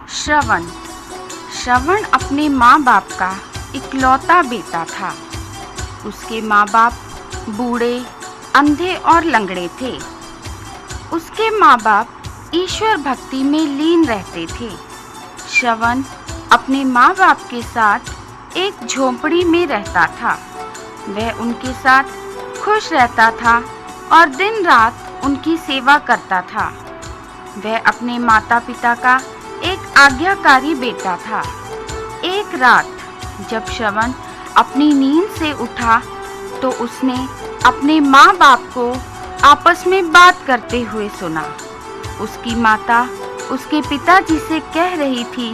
श्रवण। श्रवण अपने माँ बाप का इकलौता बेटा था। उसके माँ बाप बूढ़े, अंधे और लंगड़े थे। उसके माँ बाप ईश्वर भक्ति में लीन रहते थे। श्रवण अपने माँ बाप के साथ एक झोंपड़ी में रहता था। वह उनके साथ खुश रहता था और दिन रात उनकी सेवा करता था। वह अपने माता पिता का एक आज्ञाकारी बेटा था। एक रात जब श्रवण अपनी नींद से उठा तो उसने अपने माँ बाप को आपस में बात करते हुए सुना। उसकी माता उसके पिताजी से कह रही थी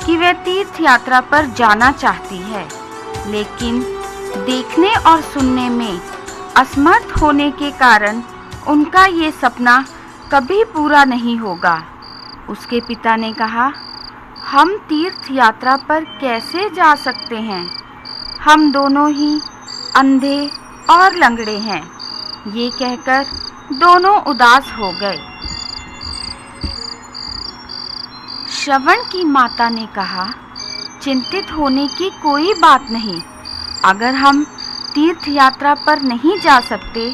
कि वह तीर्थ यात्रा पर जाना चाहती है, लेकिन देखने और सुनने में असमर्थ होने के कारण उनका ये सपना कभी पूरा नहीं होगा। उसके पिता ने कहा, हम तीर्थ यात्रा पर कैसे जा सकते हैं? हम दोनों ही अंधे और लंगड़े हैं। ये कहकर दोनों उदास हो गए। श्रवण की माता ने कहा, चिंतित होने की कोई बात नहीं। अगर हम तीर्थ यात्रा पर नहीं जा सकते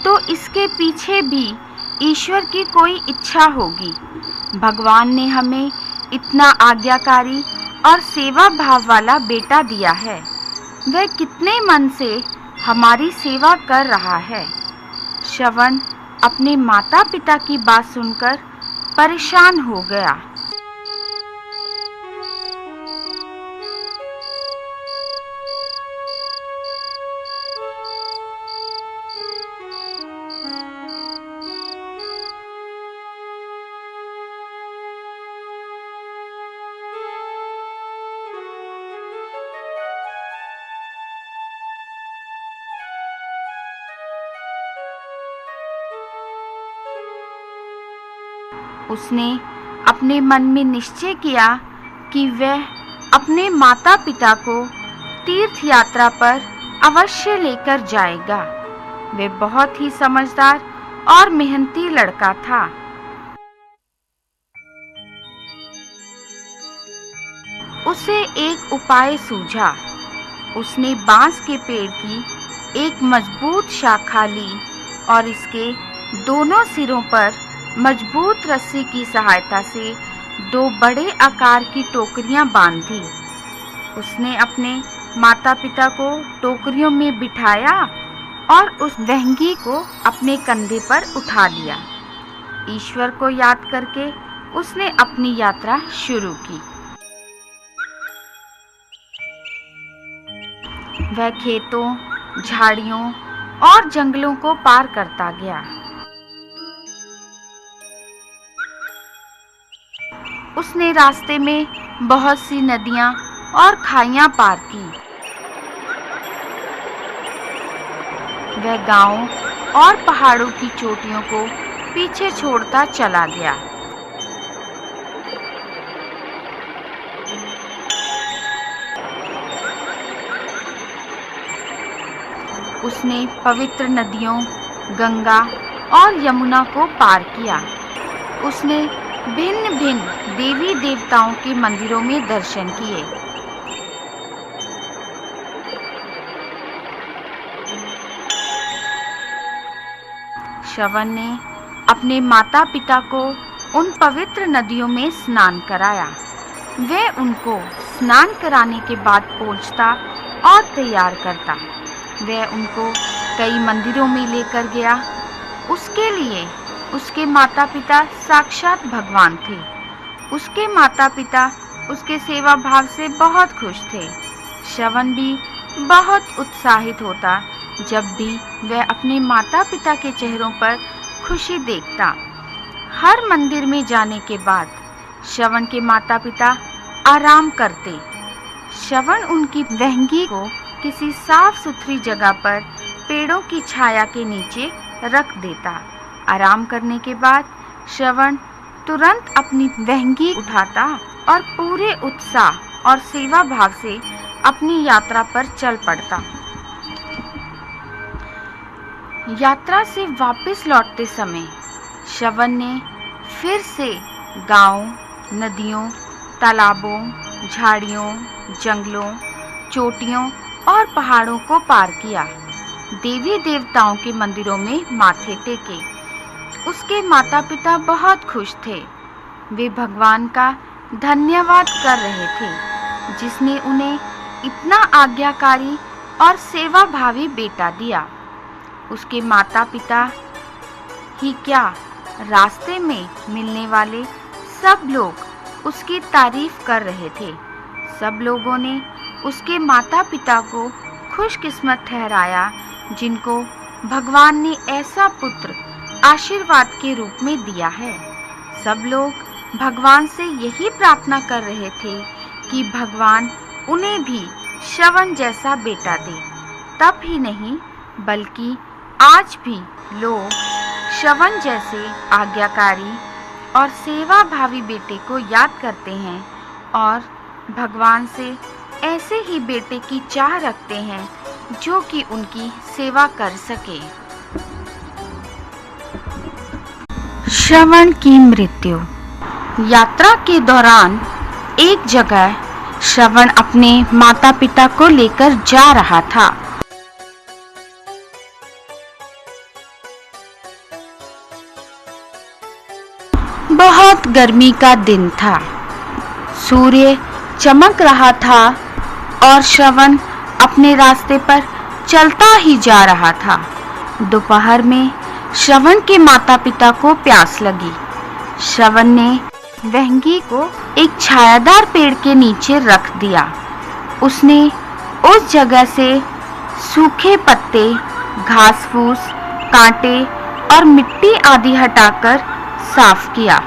तो इसके पीछे भी ईश्वर की कोई इच्छा होगी। भगवान ने हमें इतना आज्ञाकारी और सेवा भाव वाला बेटा दिया है। वह कितने मन से हमारी सेवा कर रहा है। श्रवण अपने माता पिता की बात सुनकर परेशान हो गया। उसने अपने मन में निश्चय किया कि वह अपने माता पिता को तीर्थ यात्रा पर अवश्य लेकर जाएगा। वह बहुत ही समझदार और मेहनती लड़का था। उसे एक उपाय सूझा। उसने बांस के पेड़ की एक मजबूत शाखा ली और इसके दोनों सिरों पर मजबूत रस्सी की सहायता से दो बड़े आकार की टोकरियां बांधी। उसने अपने माता पिता को टोकरियों में बिठाया और उस वहंगी को अपने कंधे पर उठा लिया। ईश्वर को याद करके उसने अपनी यात्रा शुरू की। वह खेतों, झाड़ियों और जंगलों को पार करता गया। उसने रास्ते में बहुत सी नदियां और खाइयां पार की। वह गांवों और पहाड़ों की चोटियों को पीछे छोड़ता चला गया। उसने पवित्र नदियों गंगा और यमुना को पार किया। उसने भिन्न भिन्न देवी देवताओं के मंदिरों में दर्शन किए। श्रवण ने अपने माता पिता को उन पवित्र नदियों में स्नान कराया। वह उनको स्नान कराने के बाद पोंछता और तैयार करता। वह उनको कई मंदिरों में लेकर गया। उसके लिए उसके माता पिता साक्षात भगवान थे। उसके माता पिता उसके सेवा भाव से बहुत खुश थे। श्रवण भी बहुत उत्साहित होता जब भी वह अपने माता पिता के चेहरों पर खुशी देखता। हर मंदिर में जाने के बाद श्रवण के माता पिता आराम करते। श्रवण उनकी वहंगी को किसी साफ सुथरी जगह पर पेड़ों की छाया के नीचे रख देता। आराम करने के बाद श्रवण तुरंत अपनी वहंगी उठाता और पूरे उत्साह और सेवा भाव से अपनी यात्रा पर चल पड़ता। यात्रा से वापस लौटते समय श्रवण ने फिर से गांवों, नदियों तालाबों, झाड़ियों, जंगलों, चोटियों और पहाड़ों को पार किया। देवी देवताओं के मंदिरों में माथे टेके। उसके माता पिता बहुत खुश थे। वे भगवान का धन्यवाद कर रहे थे जिसने उन्हें इतना आज्ञाकारी और सेवाभावी बेटा दिया। उसके माता पिता ही क्या, रास्ते में मिलने वाले सब लोग उसकी तारीफ कर रहे थे। सब लोगों ने उसके माता पिता को खुशकिस्मत ठहराया जिनको भगवान ने ऐसा पुत्र आशीर्वाद के रूप में दिया है। सब लोग भगवान से यही प्रार्थना कर रहे थे कि भगवान उन्हें भी श्रवण जैसा बेटा दे। तब ही नहीं बल्कि आज भी लोग श्रवण जैसे आज्ञाकारी और सेवाभावी बेटे को याद करते हैं और भगवान से ऐसे ही बेटे की चाह रखते हैं जो कि उनकी सेवा कर सके। श्रवण की मृत्यु। यात्रा के दौरान एक जगह श्रवण अपने माता पिता को लेकर जा रहा था। बहुत गर्मी का दिन था। सूर्य चमक रहा था और श्रवण अपने रास्ते पर चलता ही जा रहा था। दोपहर में श्रवण के माता पिता को प्यास लगी। श्रवण ने वहंगी को एक छायादार पेड़ के नीचे रख दिया। उसने उस जगह से सूखे पत्ते, घास फूस, कांटे और मिट्टी आदि हटाकर साफ किया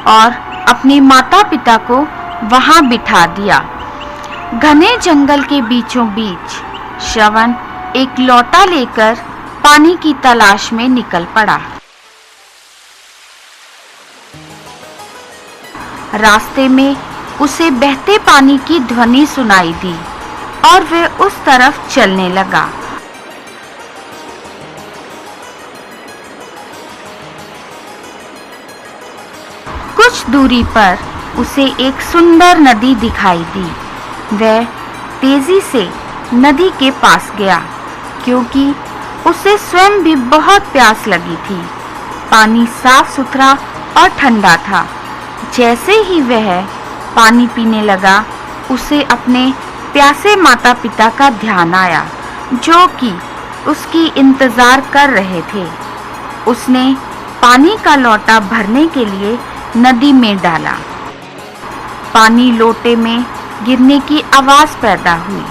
और अपने माता पिता को वहां बिठा दिया। घने जंगल के बीचों बीच श्रवण एक लोटा लेकर पानी की तलाश में निकल पड़ा। रास्ते में उसे बहते पानी की ध्वनि सुनाई दी और वह उस तरफ चलने लगा। कुछ दूरी पर उसे एक सुंदर नदी दिखाई दी। वह तेजी से नदी के पास गया क्योंकि उसे स्वयं भी बहुत प्यास लगी थी। पानी साफ सुथरा और ठंडा था। जैसे ही वह पानी पीने लगा, उसे अपने प्यासे माता पिता का ध्यान आया जो कि उसकी इंतजार कर रहे थे। उसने पानी का लोटा भरने के लिए नदी में डाला। पानी लोटे में गिरने की आवाज पैदा हुई।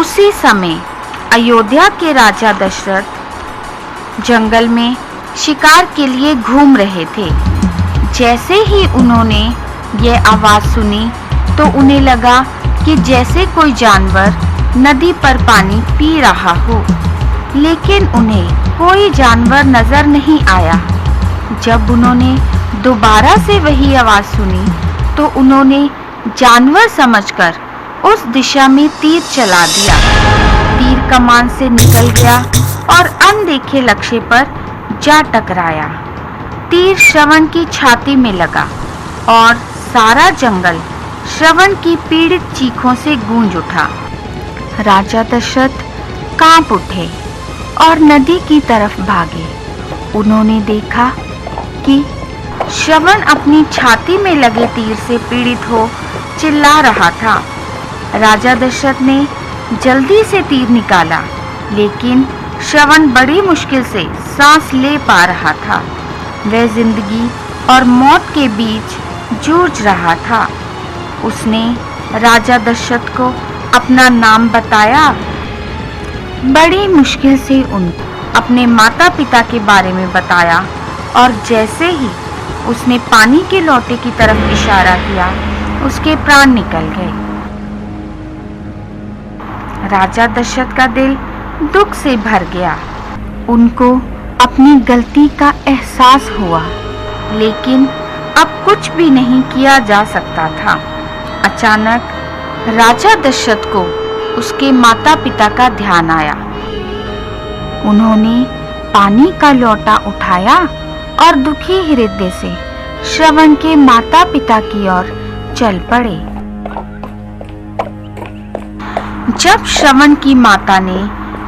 उसी समय अयोध्या के राजा दशरथ जंगल में शिकार के लिए घूम रहे थे। जैसे ही उन्होंने यह आवाज सुनी तो उन्हें लगा कि जैसे कोई जानवर नदी पर पानी पी रहा हो, लेकिन उन्हें कोई जानवर नजर नहीं आया। जब उन्होंने दोबारा से वही आवाज सुनी तो उन्होंने जानवर समझकर उस दिशा में तीर चला दिया। तीर कमान से निकल गया और अनदेखे लक्ष्य पर जा टकराया। तीर श्रवण की छाती में लगा और सारा जंगल श्रवण की पीड़ित चीखों से गूंज उठा। राजा दशरथ कांप उठे और नदी की तरफ भागे। उन्होंने देखा कि श्रवण अपनी छाती में लगे तीर से पीड़ित हो चिल्ला रहा था। राजा दशरथ ने जल्दी से तीर निकाला, लेकिन श्रवण बड़ी मुश्किल से सांस ले पा रहा था। वह जिंदगी और मौत के बीच जूझ रहा था। उसने राजा दशरथ को अपना नाम बताया। बड़ी मुश्किल से उनको अपने माता पिता के बारे में बताया और जैसे ही उसने पानी के लोटे की तरफ इशारा किया, उसके प्राण निकल गए। राजा दशरथ का दिल दुख से भर गया। उनको अपनी गलती का एहसास हुआ, लेकिन अब कुछ भी नहीं किया जा सकता था। अचानक राजा दशरथ को उसके माता पिता का ध्यान आया। उन्होंने पानी का लोटा उठाया और दुखी हृदय से श्रवण के माता पिता की ओर चल पड़े। जब श्रवण की माता ने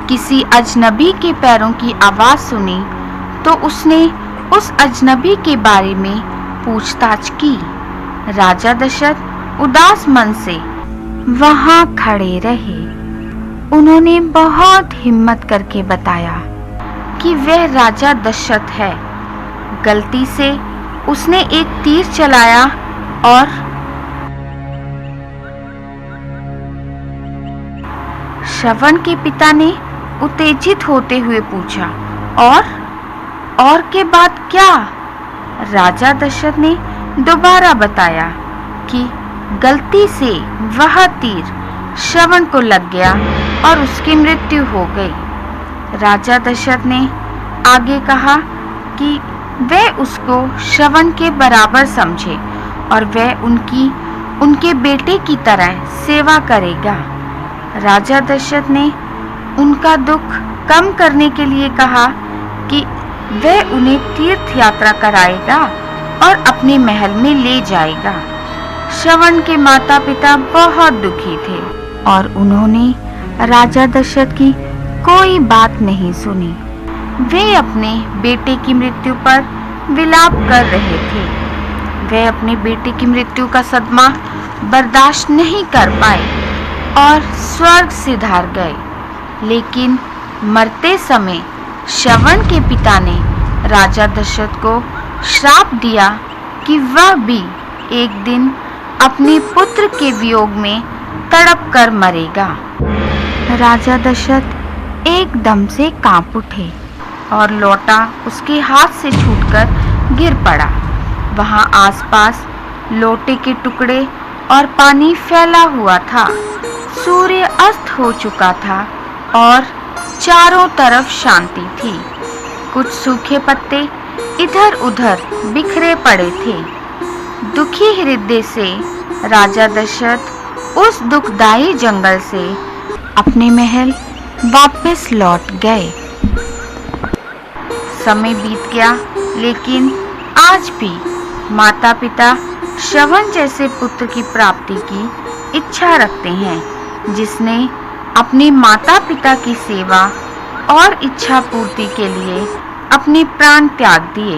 किसी अजनबी के पैरों की आवाज सुनी तो उसने उस अजनबी के बारे में पूछताछ की। राजा दशरथ उदास मन से वहां खड़े रहे। उन्होंने बहुत हिम्मत करके बताया कि वह राजा दशरथ है। गलती से उसने एक तीर चलाया और श्रवण के पिता ने उत्तेजित होते हुए पूछा, और के बाद क्या? राजा दशरथ ने दोबारा बताया कि गलती से वह तीर श्रवण को लग गया और उसकी मृत्यु हो गई। राजा दशरथ ने आगे कहा कि वह उसको श्रवण के बराबर समझे और वह उनके बेटे की तरह सेवा करेगा। राजा दशरथ ने उनका दुख कम करने के लिए कहा कि वह उन्हें तीर्थ यात्रा कराएगा और अपने महल में ले जाएगा। श्रवण के माता पिता बहुत दुखी थे और उन्होंने राजा दशरथ की कोई बात नहीं सुनी। वे अपने बेटे की मृत्यु पर विलाप कर रहे थे। वे अपने बेटे की मृत्यु का सदमा बर्दाश्त नहीं कर पाए और स्वर्ग सिधार गए। लेकिन मरते समय श्रवण के पिता ने राजा दशरथ को श्राप दिया कि वह भी एक दिन अपने पुत्र के वियोग में तड़प कर मरेगा। राजा दशरथ एकदम से कांप उठे और लौटा उसके हाथ से छूटकर गिर पड़ा। वहां आसपास लोटे के टुकड़े और पानी फैला हुआ था। सूर्य अस्त हो चुका था और चारों तरफ शांति थी। कुछ सूखे पत्ते इधर उधर बिखरे पड़े थे। दुखी हृदय से राजा दशरथ उस दुखदाई जंगल से अपने महल वापस लौट गए। समय बीत गया, लेकिन आज भी माता पिता श्रवण जैसे पुत्र की प्राप्ति की इच्छा रखते हैं, जिसने अपने माता पिता की सेवा और इच्छा पूर्ति के लिए अपने प्राण त्याग दिए।